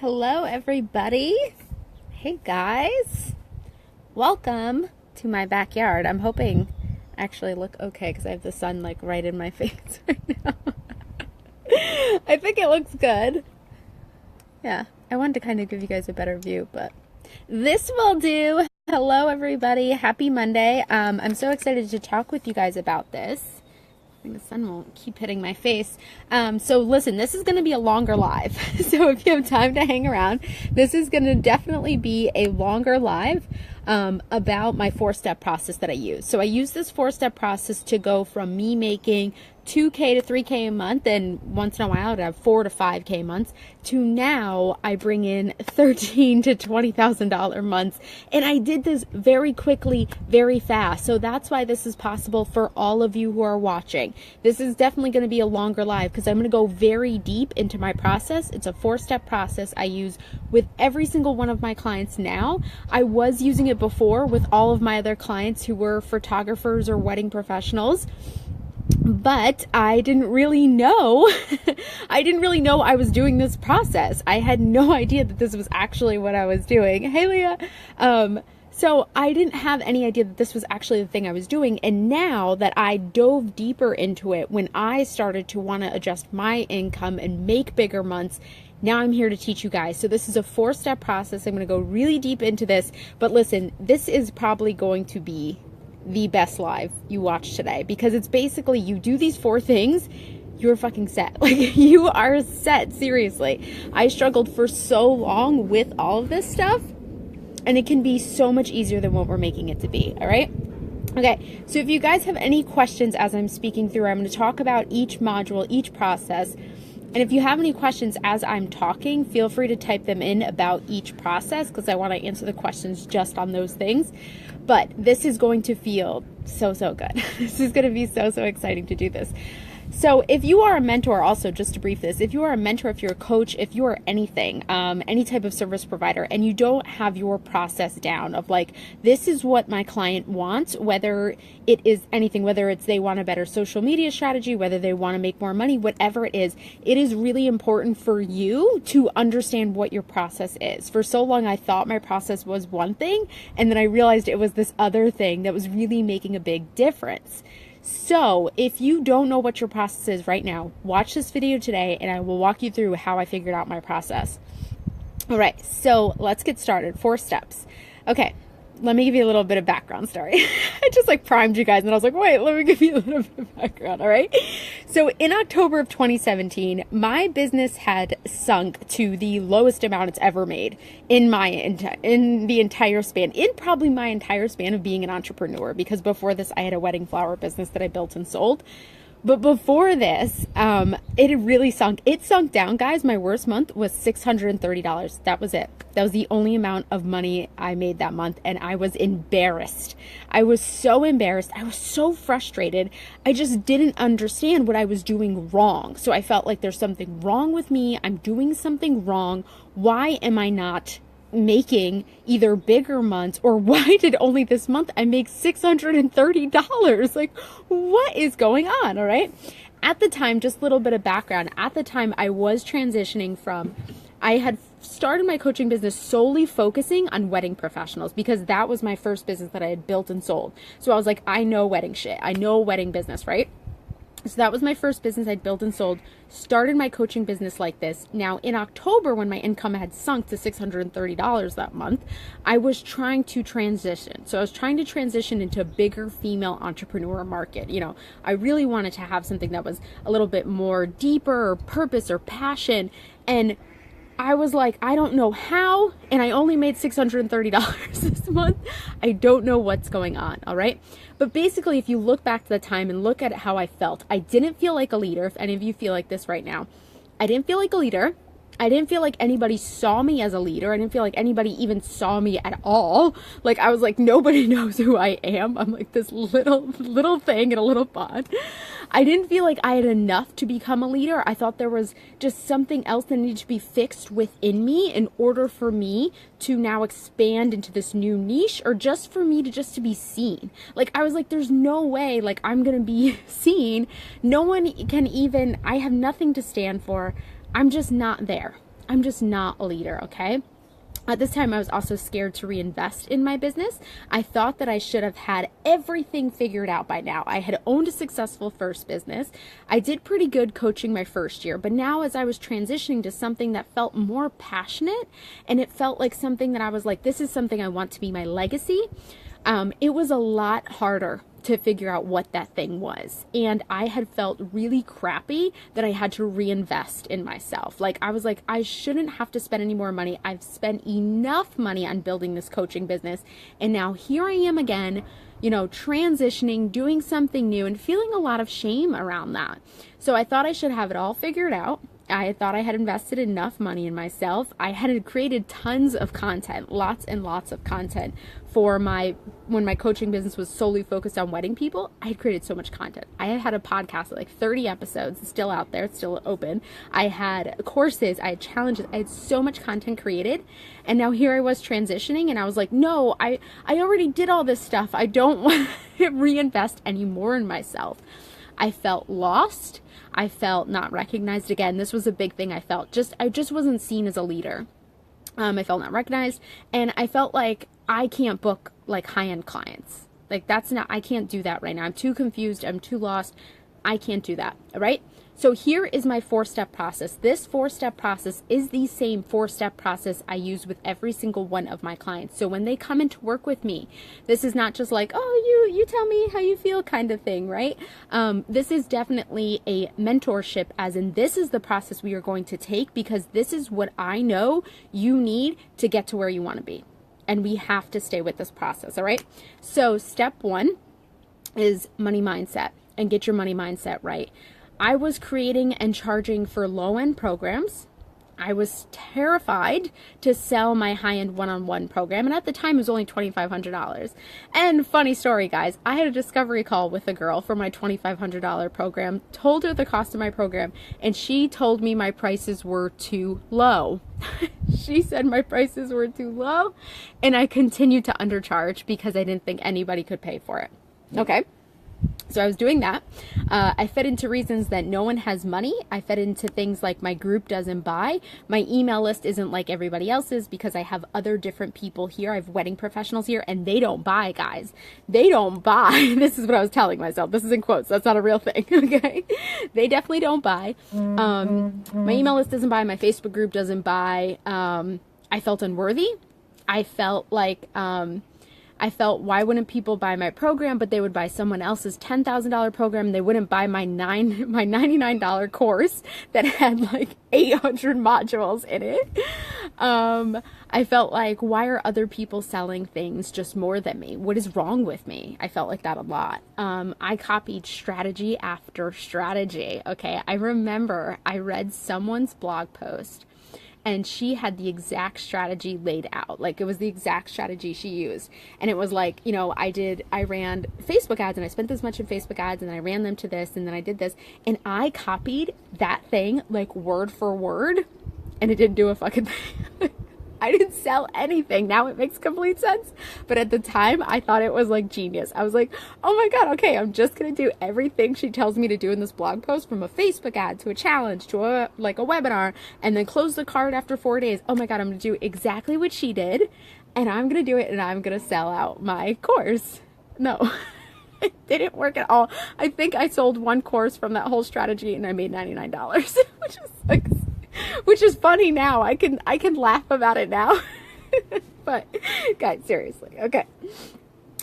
Hello, everybody. Hey, guys. Welcome to my backyard. I'm hoping I actually look okay because I have the sun like right in my face right now. I think it looks good. Yeah, I wanted to kind of give you guys a better view, but this will do. Hello, everybody. Happy Monday. I'm so excited to talk with you guys about this. I think the sun won't keep hitting my face. So listen, this is going to be a longer live. So if you have time to hang around, this is going to definitely be a longer live about my 4-step process that I use. So I use this 4-step process to go from me making 2K to 3K a month, and once in a while I'd have 4 to 5K months, to now I bring in $13,000 to $20,000 months. And I did this very quickly, very fast. So that's why this is possible for all of you who are watching. This is definitely going to be a longer live because I'm going to go very deep into my process. It's a 4-step process I use with every single one of my clients now. I was using it before with all of my other clients who were photographers or wedding professionals. But I didn't really know, I was doing this process. I had no idea that this was actually what I was doing. Hey, Leah. So I didn't have any idea that this was actually the thing I was doing. And now that I dove deeper into it, when I started to want to adjust my income and make bigger months, now I'm here to teach you guys. So this is a 4-step process. I'm going to go really deep into this. But listen, this is probably going to be the best live you watch today, because it's basically you do these 4 things, you're fucking set. Like, you are set. Seriously, I struggled for so long with all of this stuff, and it can be so much easier than what we're making it to be. All right. Okay, so if you guys have any questions as I'm speaking through, I'm going to talk about each module, each process. And if you have any questions as I'm talking, feel free to type them in about each process, because I want to answer the questions just on those things. But this is going to feel so good. This is going to be so exciting to do this. So if you are a mentor, also just to brief this, if you are a mentor, if you're a coach, if you are anything, any type of service provider, and you don't have your process down of like, this is what my client wants, whether it is anything, whether it's they want a better social media strategy, whether they want to make more money, whatever it is really important for you to understand what your process is. For so long, I thought my process was one thing, and then I realized it was this other thing that was really making a big difference. So if you don't know what your process is right now, watch this video today and I will walk you through how I figured out my process. All right, so let's get started. 4 steps. Okay, let me give you a little bit of background story. I just like primed you guys and I was like, wait, let me give you a little bit of background. All right. So in October of 2017, my business had sunk to the lowest amount it's ever made in the entire span, in probably my entire span of being an entrepreneur, because before this I had a wedding flower business that I built and sold. But before this, it had really sunk. It sunk down, guys. My worst month was $630. That was it. That was the only amount of money I made that month. And I was embarrassed. I was so embarrassed. I was so frustrated. I just didn't understand what I was doing wrong. So I felt like there's something wrong with me. I'm doing something wrong. Why am I not making either bigger months, or why did only this month I make $630? Like, what is going on? All right. At the time, just a little bit of background. At the time, I was transitioning from, I had started my coaching business solely focusing on wedding professionals, because that was my first business that I had built and sold. So I was like, I know wedding shit. I know wedding business, right? So that was my first business I'd built and sold, started my coaching business like this. Now in October, when my income had sunk to $630 that month, I was trying to transition. So I was trying to transition into a bigger female entrepreneur market. You know, I really wanted to have something that was a little bit more deeper, or purpose or passion. And I was like, I don't know how, and I only made $630 this month. I don't know what's going on, all right? But basically, if you look back to the time and look at how I felt, I didn't feel like a leader. If any of you feel like this right now, I didn't feel like a leader. I didn't feel like anybody saw me as a leader. I didn't feel like anybody even saw me at all. Like, I was like, nobody knows who I am. I'm like this little thing in a little pod. I didn't feel like I had enough to become a leader. I thought there was just something else that needed to be fixed within me in order for me to now expand into this new niche, or just for me to be seen. Like, I was like, there's no way, like, I'm going to be seen. No one can even, I have nothing to stand for. I'm just not there. I'm just not a leader, okay? At this time, I was also scared to reinvest in my business. I thought that I should have had everything figured out by now. I had owned a successful first business. I did pretty good coaching my first year, but now as I was transitioning to something that felt more passionate, and it felt like something that I was like, this is something I want to be my legacy, it was a lot harder to figure out what that thing was. And I had felt really crappy that I had to reinvest in myself. Like, I was like, I shouldn't have to spend any more money. I've spent enough money on building this coaching business. And now here I am again, you know, transitioning, doing something new, and feeling a lot of shame around that. So I thought I should have it all figured out. I thought I had invested enough money in myself. I had created tons of content, lots and lots of content for when my coaching business was solely focused on wedding people. I had created so much content. I had a podcast with like 30 episodes. It's still out there. It's still open. I had courses. I had challenges. I had so much content created. And now here I was transitioning, and I was like, no, I already did all this stuff. I don't want to reinvest anymore in myself. I felt lost. I felt not recognized. Again, this was a big thing. I just wasn't seen as a leader. I felt not recognized, and I felt like I can't book like high-end clients. Like, I can't do that right now. I'm too confused. I'm too lost. I can't do that. All right. So here is my 4-step process. This 4-step process is the same 4-step process I use with every single one of my clients. So when they come in to work with me, this is not just like, oh, you tell me how you feel kind of thing, right? This is definitely a mentorship, as in this is the process we are going to take, because this is what I know you need to get to where you want to be. And we have to stay with this process, all right? So step 1 is money mindset, and get your money mindset right. I was creating and charging for low-end programs. I was terrified to sell my high-end one-on-one program, and at the time it was only $2,500. And funny story, guys, I had a discovery call with a girl for my $2,500 program, told her the cost of my program, and she told me my prices were too low. She said my prices were too low, and I continued to undercharge because I didn't think anybody could pay for it. Okay. So I was doing that. I fed into reasons that no one has money. I fed into things like my group doesn't buy. My email list isn't like everybody else's because I have other different people here. I have wedding professionals here, and they don't buy, guys. They don't buy. This is what I was telling myself. This is in quotes. That's not a real thing, okay? They definitely don't buy. My email list doesn't buy. My Facebook group doesn't buy. I felt unworthy. I felt like... why wouldn't people buy my program, but they would buy someone else's $10,000 program. They wouldn't buy my $99 course that had like 800 modules in it. I felt like, why are other people selling things just more than me? What is wrong with me? I felt like that a lot. I copied strategy after strategy. Okay. I remember I read someone's blog post, and she had the exact strategy laid out. Like, it was the exact strategy she used. And it was like, you know, I ran Facebook ads, and I spent this much in Facebook ads, and I ran them to this, and then I did this. And I copied that thing like word for word, and it didn't do a fucking thing. I didn't sell anything. Now it makes complete sense. But at the time, I thought it was like genius. I was like, oh my God, okay, I'm just going to do everything she tells me to do in this blog post, from a Facebook ad to a challenge to a webinar, and then close the cart after 4 days. Oh my God, I'm going to do exactly what she did, and I'm going to do it, and I'm going to sell out my course. No, it didn't work at all. I think I sold one course from that whole strategy, and I made $99, which is funny now. I can laugh about it now. But guys, seriously. Okay.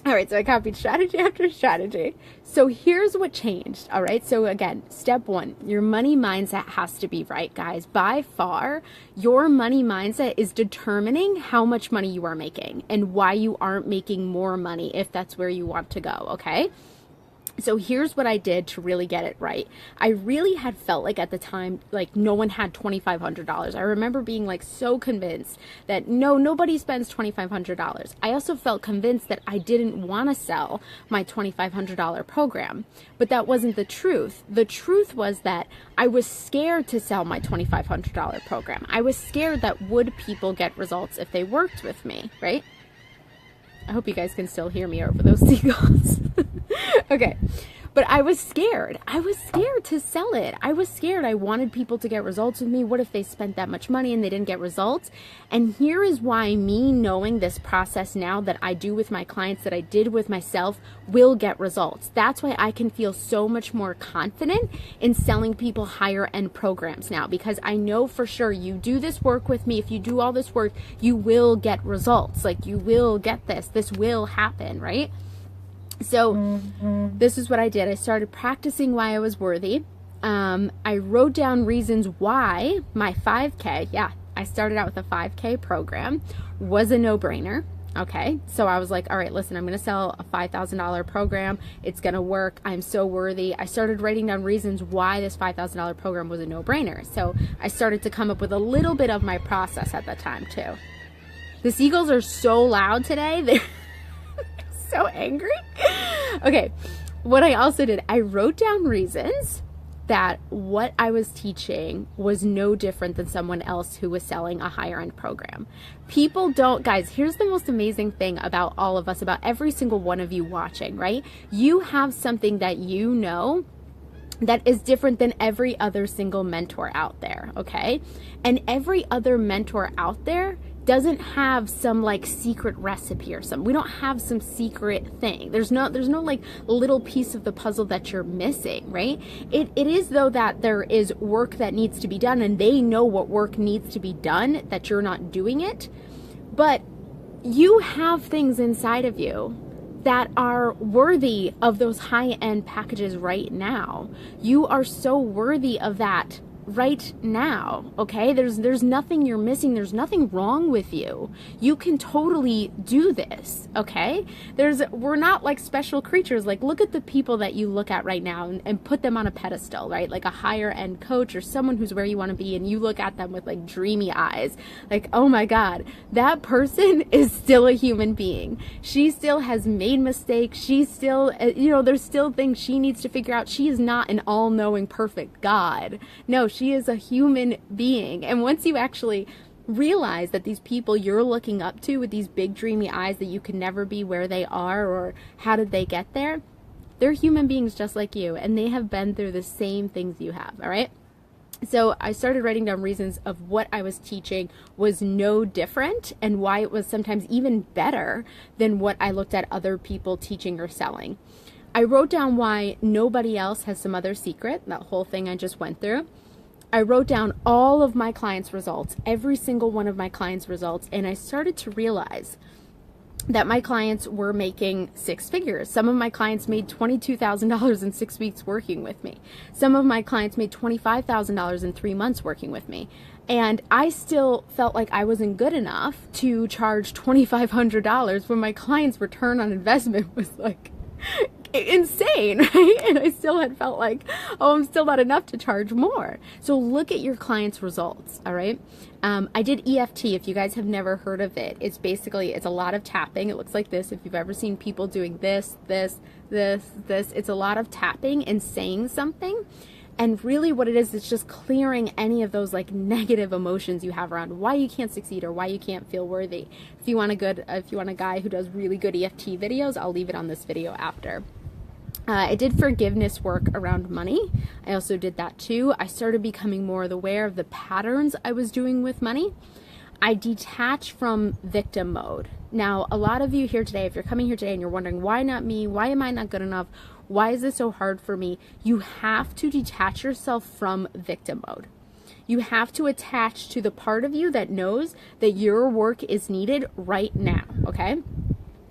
All right. So I copied strategy after strategy. So here's what changed. All right. So again, step 1, your money mindset has to be right, guys. By far, your money mindset is determining how much money you are making and why you aren't making more money if that's where you want to go. Okay. So here's what I did to really get it right. I really had felt like at the time, like no one had $2,500. I remember being like so convinced that nobody spends $2,500. I also felt convinced that I didn't want to sell my $2,500 program, but that wasn't the truth. The truth was that I was scared to sell my $2,500 program. I was scared that would people get results if they worked with me, right? I hope you guys can still hear me over those seagulls. Okay. But I was scared. I was scared to sell it. I was scared. I wanted people to get results with me. What if they spent that much money and they didn't get results? And here is why me knowing this process now that I do with my clients, that I did with myself, will get results. That's why I can feel so much more confident in selling people higher end programs now, because I know for sure you do this work with me. If you do all this work, you will get results. Like, you will get this. This will happen, right? So this is what I did. I started practicing why I was worthy. I wrote down reasons why my 5K, I started out with a 5K program, was a no-brainer. Okay, so I was like, all right, listen, I'm going to sell a $5,000 program. It's going to work. I'm so worthy. I started writing down reasons why this $5,000 program was a no-brainer. So I started to come up with a little bit of my process at that time too. The seagulls are so loud today. They're so angry. Okay, what I also did, I wrote down reasons that what I was teaching was no different than someone else who was selling a higher end program. People don't, guys, here's the most amazing thing about all of us, about every single one of you watching, right? You have something that you know that is different than every other single mentor out there, okay? And every other mentor out there doesn't have some like secret recipe or something. We don't have some secret thing. There's no like little piece of the puzzle that you're missing, right? It is though that there is work that needs to be done, and they know what work needs to be done, that you're not doing it. But you have things inside of you that are worthy of those high-end packages right now. You are so worthy of that right now, okay? There's nothing you're missing. There's nothing wrong with you. You can totally do this, okay? We're not like special creatures. Like, look at the people that you look at right now and put them on a pedestal, right? Like a higher end coach or someone who's where you want to be, and you look at them with like dreamy eyes. Like, oh my God, that person is still a human being. She still has made mistakes. She's still, there's still things she needs to figure out. She is not an all-knowing, perfect God. No, she is a human being. And once you actually realize that these people you're looking up to with these big dreamy eyes, that you can never be where they are or how did they get there, they're human beings just like you, and they have been through the same things you have, all right? So I started writing down reasons of what I was teaching was no different, and why it was sometimes even better than what I looked at other people teaching or selling. I wrote down why nobody else has some other secret, that whole thing I just went through. I wrote down all of my clients' results, every single one of my clients' results, and I started to realize that my clients were making six figures. Some of my clients made $22,000 in 6 weeks working with me. Some of my clients made $25,000 in 3 months working with me. And I still felt like I wasn't good enough to charge $2,500 when my clients' return on investment was like insane, right? And I still had felt like, oh, I'm still not enough to charge more. So look at your clients' results, all right? I did EFT. If you guys have never heard of it, it's a lot of tapping. It looks like this. If you've ever seen people doing this, it's a lot of tapping and saying something. And really what it is, it's just clearing any of those like negative emotions you have around why you can't succeed or why you can't feel worthy. If you want a guy who does really good EFT videos, I'll leave it on this video after. I did forgiveness work around money. I also did that too. I started becoming more aware of the patterns I was doing with money. I detached from victim mode. Now, a lot of you here today, if you're coming here today and you're wondering, why not me? Why am I not good enough? Why is this so hard for me? You have to detach yourself from victim mode. You have to attach to the part of you that knows that your work is needed right now, okay?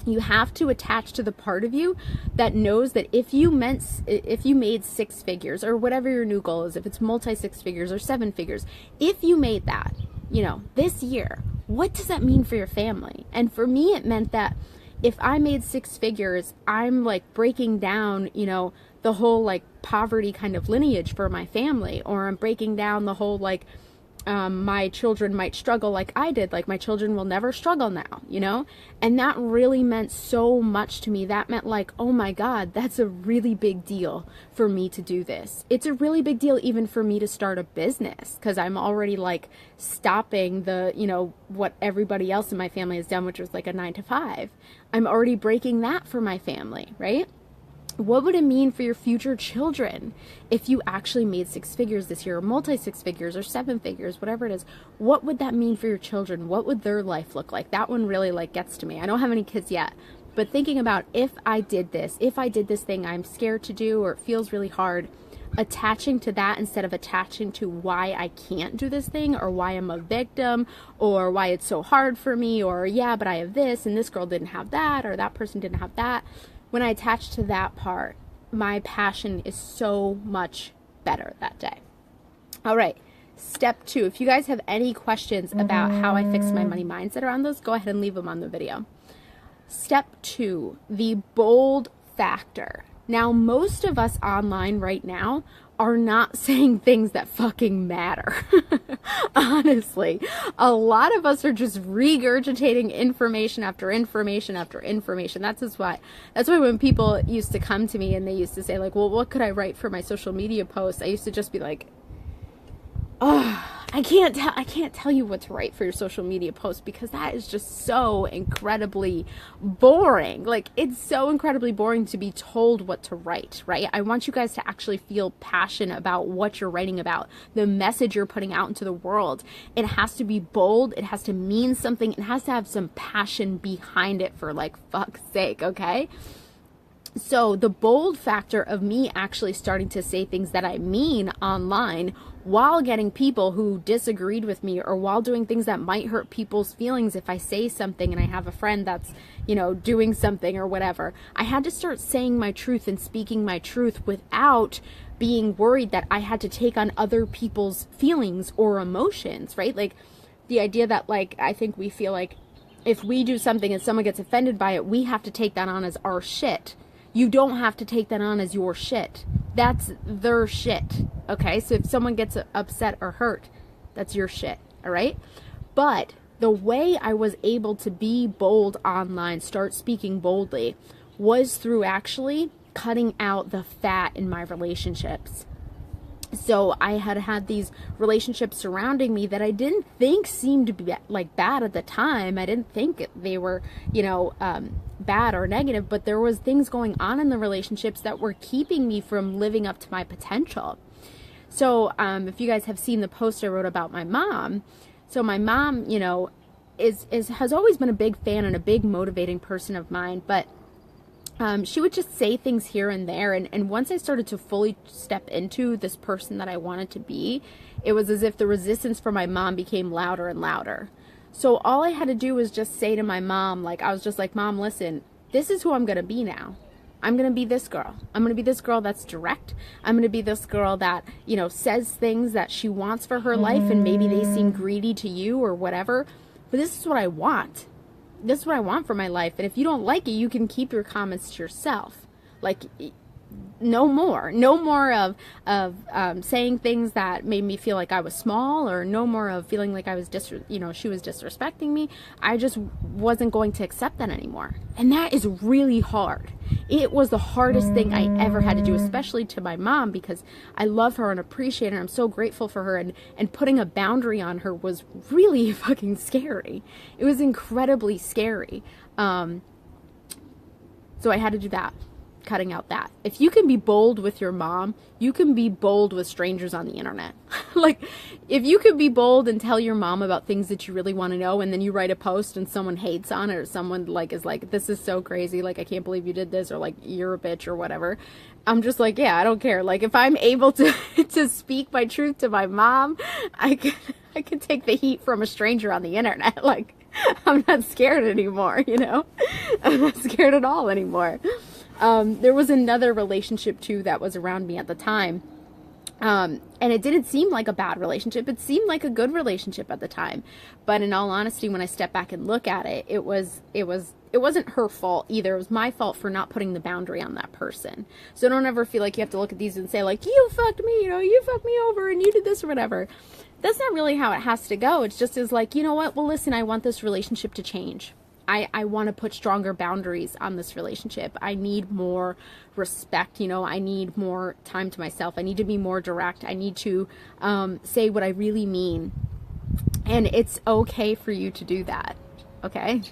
You have to attach to the part of you that knows that if you made 6 figures or whatever your new goal is, if it's multi 6 figures or 7 figures, if you made that, this year, what does that mean for your family? And for me, it meant that if I made 6 figures, I'm like breaking down, the whole like poverty kind of lineage for my family, or I'm breaking down the whole like, my children might struggle like I did, like my children will never struggle now, and that really meant so much to me. That meant like, oh my God, that's a really big deal for me to do this. It's a really big deal even for me to start a business, because I'm already like stopping the, what everybody else in my family has done, which was like a 9 to 5. I'm already breaking that for my family, right? What would it mean for your future children if you actually made 6 figures this year, or multi 6 figures, or 7 figures, whatever it is? What would that mean for your children? What would their life look like? That one really like gets to me. I don't have any kids yet, but thinking about if I did this thing I'm scared to do, or it feels really hard, attaching to that instead of attaching to why I can't do this thing, or why I'm a victim, or why it's so hard for me, or yeah, but I have this and this girl didn't have that, or that person didn't have that. When I attach to that part, my passion is so much better that day. All right, step 2. If you guys have any questions about how I fixed my money mindset around those, go ahead and leave them on the video. Step 2, the bold factor. Now, most of us online right now are not saying things that fucking matter. Honestly, a lot of us are just regurgitating information after information after information. That's why when people used to come to me and they used to say like, well, what could I write for my social media posts? I used to just be like, oh, I can't tell you what to write for your social media post, because that is just so incredibly boring. Like, it's so incredibly boring to be told what to write, right? I want you guys to actually feel passionate about what you're writing about, the message you're putting out into the world. It has to be bold. It has to mean something. It has to have some passion behind it, for like fuck's sake, okay? So the bold factor of me actually starting to say things that I mean online while getting people who disagreed with me, or while doing things that might hurt people's feelings if I say something and I have a friend that's, doing something or whatever. I had to start saying my truth and speaking my truth without being worried that I had to take on other people's feelings or emotions, right? Like the idea that like, I think we feel like if we do something and someone gets offended by it, we have to take that on as our shit. You don't have to take that on as your shit. That's their shit, okay? So if someone gets upset or hurt, that's your shit, all right? But the way I was able to be bold online, start speaking boldly, was through actually cutting out the fat in my relationships. So I had these relationships surrounding me that I didn't think seemed to be like bad at the time. I didn't think they were, bad or negative, but there was things going on in the relationships that were keeping me from living up to my potential. So if you guys have seen the post I wrote about my mom, so my mom, has always been a big fan and a big motivating person of mine, but she would just say things here and there. And once I started to fully step into this person that I wanted to be, it was as if the resistance for my mom became louder and louder. So all I had to do was just say to my mom, like, I was just like, Mom, listen, this is who I'm going to be now. I'm going to be this girl. I'm going to be this girl that's direct. I'm going to be this girl that, says things that she wants for her life, and maybe they seem greedy to you or whatever. But this is what I want. This is what I want for my life. And if you don't like it, you can keep your comments to yourself. Like, no more of saying things that made me feel like I was small, or no more of feeling like I was she was disrespecting me. I just wasn't going to accept that anymore. And that is really hard. It was the hardest thing I ever had to do, especially to my mom, because I love her and appreciate her. I'm so grateful for her, and putting a boundary on her was really fucking scary. It was incredibly scary. So I had to do that. Cutting out that. If you can be bold with your mom, you can be bold with strangers on the internet. Like, if you could be bold and tell your mom about things that you really want to know, and then you write a post and someone hates on it, or someone like is like, this is so crazy, like, I can't believe you did this, or like, you're a bitch or whatever. I'm just like, yeah, I don't care. Like, if I'm able to to speak my truth to my mom, I could take the heat from a stranger on the internet. Like, I'm not scared anymore, I'm not scared at all anymore. There was another relationship too that was around me at the time. And it didn't seem like a bad relationship. It seemed like a good relationship at the time. But in all honesty, when I step back and look at it, it wasn't her fault either. It was my fault for not putting the boundary on that person. So don't ever feel like you have to look at these and say like, you fucked me, you fucked me over and you did this or whatever. That's not really how it has to go. It's just as like, you know what? Well, listen, I want this relationship to change. I want to put stronger boundaries on this relationship. I need more respect. I need more time to myself. I need to be more direct. I need to say what I really mean. And it's okay for you to do that. Okay.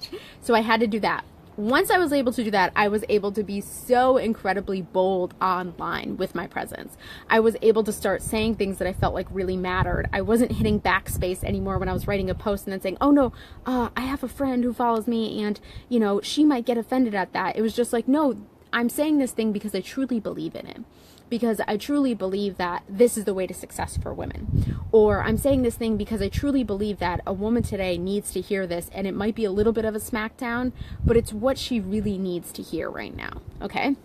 So I had to do that. once I was able to do that, I was able to be so incredibly bold online with my presence. I was able to start saying things that I felt like really mattered. I wasn't hitting backspace anymore when I was writing a post and then saying, oh no, I have a friend who follows me and, you know, she might get offended at that. It was just like, no, I'm saying this thing because I truly believe in it. Because I truly believe that this is the way to success for women. Or I'm saying this thing because I truly believe that a woman today needs to hear this, and it might be a little bit of a smackdown, but it's what she really needs to hear right now, okay?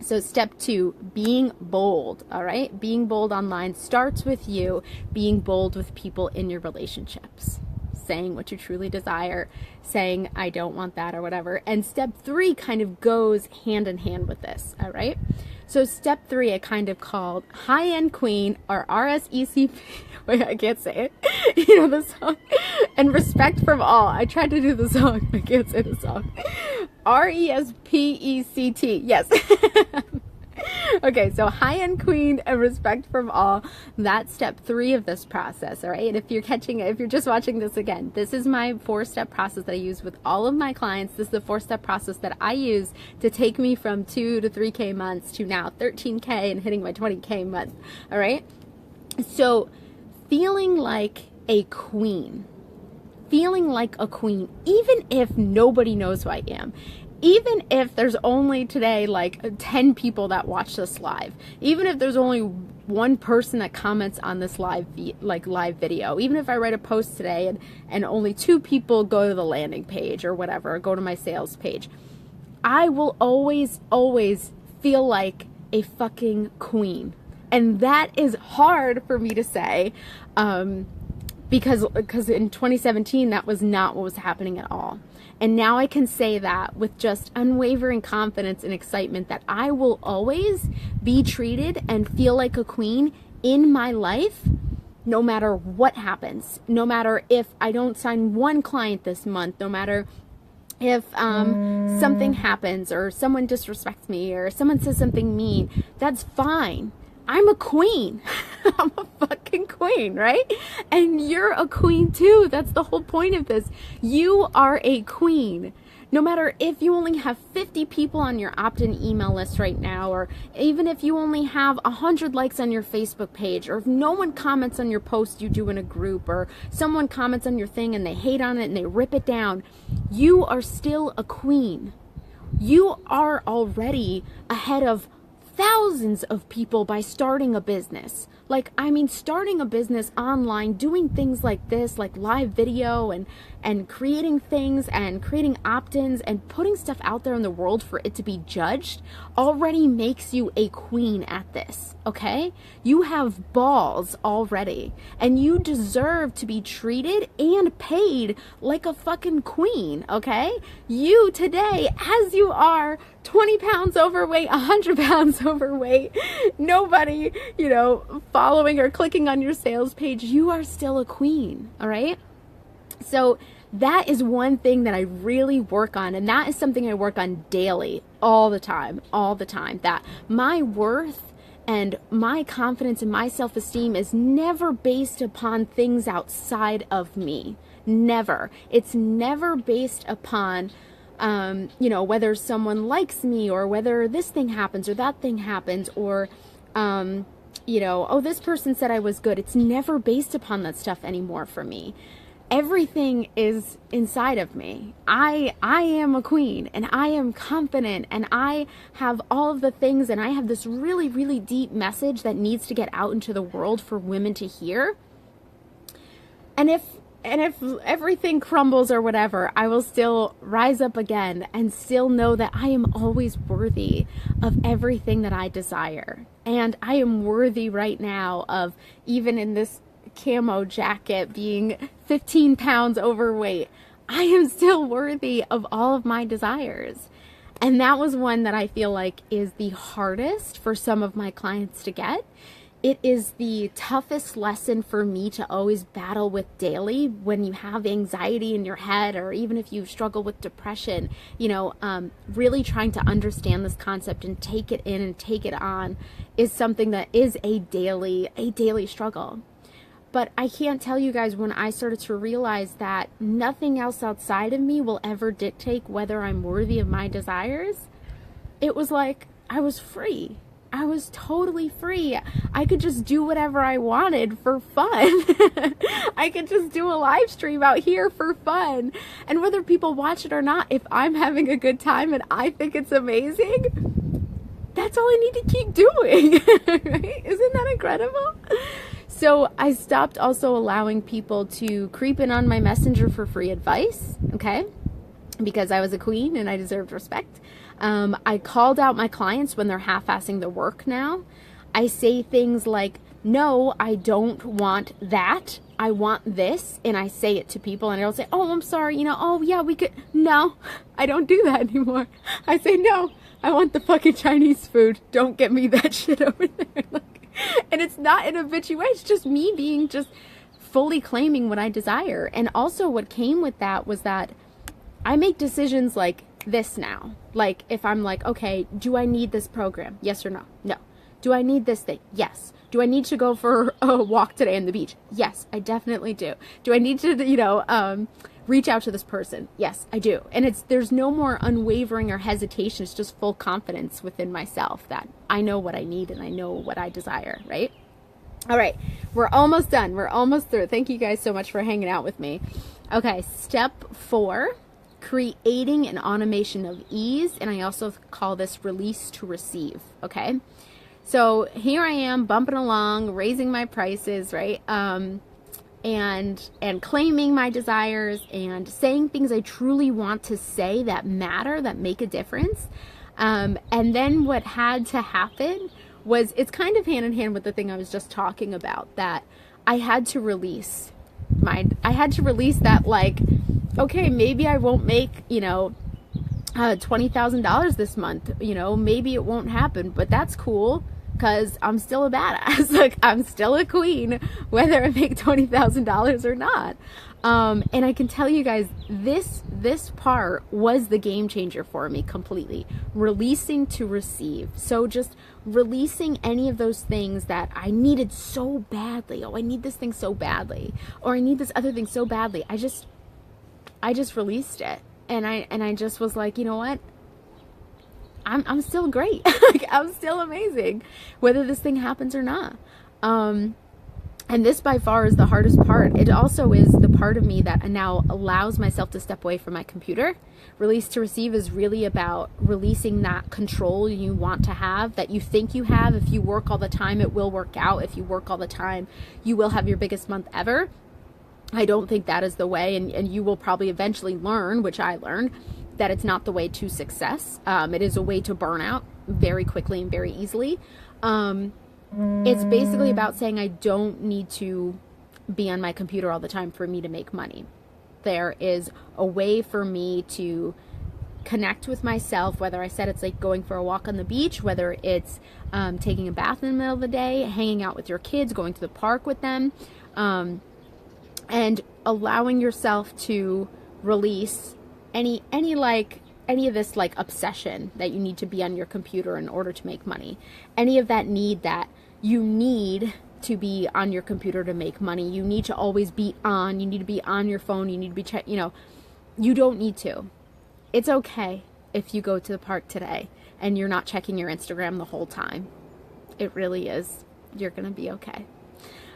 So step 2, being bold, all right? Being bold online starts with you being bold with people in your relationships. Saying what you truly desire, saying, I don't want that or whatever. And step 3 kind of goes hand in hand with this, all right? So step 3, I kind of called High-End Queen, or RSECP. Wait, I can't say it. You know the song? And Respect from All. I tried to do the song. I can't say the song. RESPECT. Yes. Okay, so High-End Queen and Respect from All. That's step 3 of this process, all right? And if you're just watching this again, this is my 4-step process that I use with all of my clients. This is the 4-step process that I use to take me from 2 to 3K months to now 13K and hitting my 20K month, all right? So feeling like a queen, even if nobody knows who I am. Even if there's only today like 10 people that watch this live, even if there's only one person that comments on this live video, even if I write a post today and only 2 people go to the landing page or whatever, go to my sales page, I will always feel like a fucking queen. And that is hard for me to say, because in 2017, that was not what was happening at all. And now I can say that with just unwavering confidence and excitement that I will always be treated and feel like a queen in my life, no matter what happens, no matter if I don't sign one client this month, no matter if something happens or someone disrespects me or someone says something mean, that's fine. I'm a queen. I'm a fucking queen, right? And you're a queen too. That's the whole point of this. You are a queen. No matter if you only have 50 people on your opt-in email list right now, or even if you only have 100 likes on your Facebook page, or if no one comments on your post you do in a group, or someone comments on your thing and they hate on it and they rip it down, you are still a queen. You are already ahead of thousands of people by starting a business. Like, I mean, starting a business online, doing things like this, like live video and creating things and creating opt-ins and putting stuff out there in the world for it to be judged already makes you a queen at this, okay? You have balls already, and you deserve to be treated and paid like a fucking queen, okay? You today, as you are, 20 pounds overweight, 100 pounds overweight, nobody, you know, following or clicking on your sales page, you are still a queen, all right? So that is one thing that I really work on, and that is something I work on daily, all the time, that my worth and my confidence and my self-esteem is never based upon things outside of me. Never. It's never based upon you know, whether someone likes me or whether this thing happens or that thing happens or, you know, oh, this person said I was good. It's never based upon that stuff anymore for me. Everything is inside of me. I am a queen, and I am confident, and I have all of the things, and I have this really, really deep message that needs to get out into the world for women to hear. And if everything crumbles or whatever, I will still rise up again and still know that I am always worthy of everything that I desire. And I am worthy right now of, even in this camo jacket, being 15 pounds overweight, I am still worthy of all of my desires. And that was one that I feel like is the hardest for some of my clients to get. It is the toughest lesson for me to always battle with daily when you have anxiety in your head, or even if you struggle with depression, you know, really trying to understand this concept and take it in and take it on is something that is a daily struggle. But I can't tell you guys, when I started to realize that nothing else outside of me will ever dictate whether I'm worthy of my desires, it was like I was free. I was totally free. I could just do whatever I wanted for fun. I could just do a live stream out here for fun. And whether people watch it or not, if I'm having a good time and I think it's amazing, that's all I need to keep doing. Right? Isn't that incredible? So I stopped also allowing people to creep in on my messenger for free advice, okay? Because I was a queen and I deserved respect. I called out my clients when they're half-assing the work now. I say things like, no, I don't want that. I want this. And I say it to people and I don't say, oh, I'm sorry, oh yeah, we could. No, I don't do that anymore. I say, no, I want the fucking Chinese food. Don't get me that shit over there. And it's not in a bitchy way. It's just me being just fully claiming what I desire. And also what came with that was that I make decisions like this now. Like if I'm like, okay, do I need this program? Yes or no? No. Do I need this thing? Yes. Do I need to go for a walk today on the beach? Yes, I definitely do. Do I need to, reach out to this person? Yes, I do. And there's no more unwavering or hesitation. It's just full confidence within myself that I know what I need and I know what I desire, right? All right, we're almost done. We're almost through. Thank you guys so much for hanging out with me. Okay, step 4, creating an automation of ease. And I also call this release to receive, okay? So here I am bumping along, raising my prices, right? And claiming my desires and saying things I truly want to say that matter, that make a difference. And then what had to happen was, it's kind of hand in hand with the thing I was just talking about, that I had to release that, like, okay, maybe I won't make, $20,000 this month, maybe it won't happen, but that's cool. Because I'm still a badass. Like, I'm still a queen, whether I make $20,000 or not. And I can tell you guys, this part was the game changer for me completely. Releasing to receive. So just releasing any of those things that I needed so badly. Oh, I need this thing so badly. Or I need this other thing so badly. I just released it. And I just was like, you know what? I'm still great. Like, I'm still amazing, whether this thing happens or not. And this by far is the hardest part. It also is the part of me that now allows myself to step away from my computer. Release to receive is really about releasing that control you want to have, that you think you have. If you work all the time, it will work out. If you work all the time, you will have your biggest month ever. I don't think that is the way. And you will probably eventually learn, which I learned, that it's not the way to success. It is a way to burn out very quickly and very easily. It's basically about saying I don't need to be on my computer all the time for me to make money. There is a way for me to connect with myself, whether I said it's like going for a walk on the beach, whether it's taking a bath in the middle of the day, hanging out with your kids, going to the park with them, and allowing yourself to release any of this like obsession that you need to be on your computer in order to make money. Any of that need that you need to be on your computer to make money. You need to always be on. You need to be on your phone. You need to be you don't need to. It's okay if you go to the park today and you're not checking your Instagram the whole time. It really is. You're going to be okay.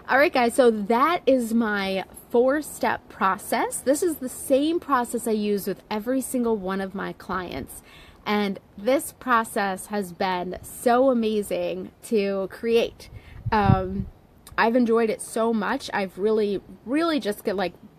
All right, guys, so that is my 4-step process. This is the same process I use with every single one of my clients. And this process has been so amazing to create. I've enjoyed it so much. I've really just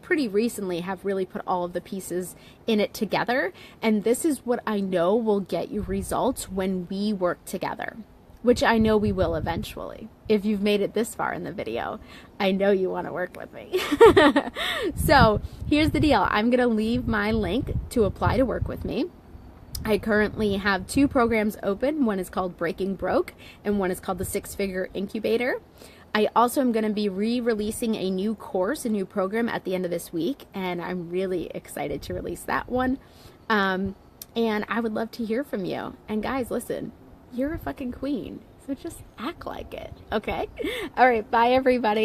pretty recently have really put all of the pieces in it together. And this is what I know will get you results when we work together, which I know we will eventually. If you've made it this far in the video, I know you want to work with me. So here's the deal. I'm going to leave my link to apply to work with me. I currently have 2 programs open. One is called Breaking Broke and one is called the 6-Figure Incubator. I also am going to be re-releasing a new course, a new program at the end of this week, and I'm really excited to release that one. And I would love to hear from you. And guys, listen, you're a fucking queen, so just act like it, okay? All right, bye everybody.